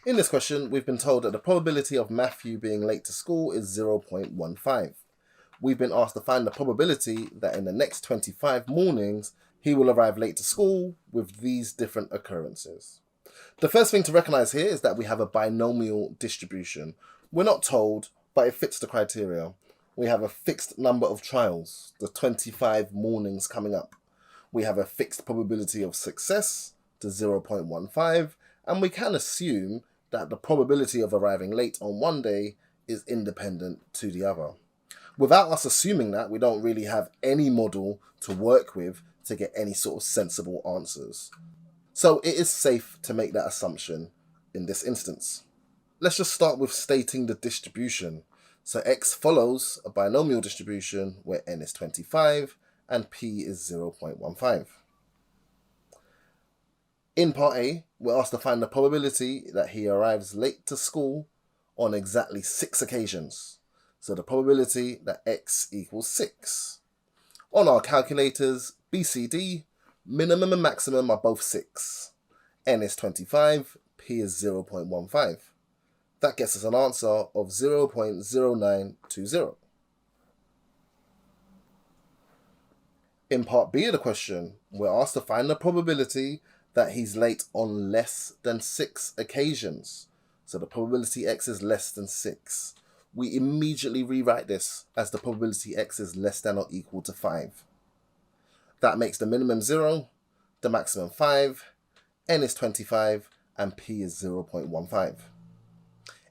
In this question, we've been told that the probability of Matthew being late to school is 0.15. We've been asked to find the probability that in the next 25 mornings, he will arrive late to school with these different occurrences. The first thing to recognize here is that we have a binomial distribution. We're not told, but it fits the criteria. We have a fixed number of trials, the 25 mornings coming up. We have a fixed probability of success to 0.15, and we can assume that the probability of arriving late on one day is independent to the other. Without us assuming that, we don't really have any model to work with to get any sort of sensible answers. So it is safe to make that assumption in this instance. Let's just start with stating the distribution. So x follows a binomial distribution where n is 25 and p is 0.15. In part A, we're asked to find the probability that he arrives late to school on exactly 6 occasions. So the probability that x equals 6. On our calculators, BCD, minimum and maximum are both 6. N is 25, P is 0.15. That gets us an answer of 0.0920. In part B of the question, we're asked to find the probability that he's late on less than 6 occasions. So the probability x is less than 6. We immediately rewrite this as the probability x is less than or equal to 5. That makes the minimum 0, the maximum 5, n is 25, and p is 0.15.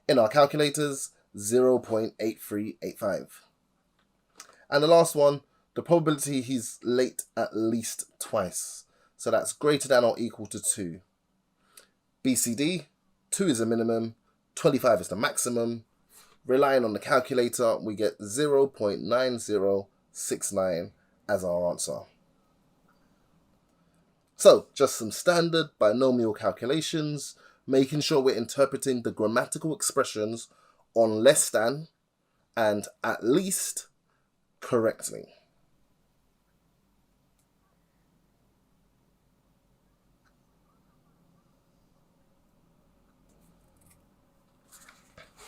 In our calculators, 0.8385. And the last one, the probability he's late at least twice. So that's greater than or equal to 2. BCD, 2 is the minimum, 25 is the maximum. Relying on the calculator, we get 0.9069 as our answer. So, just some standard binomial calculations, making sure we're interpreting the grammatical expressions on less than and at least correctly.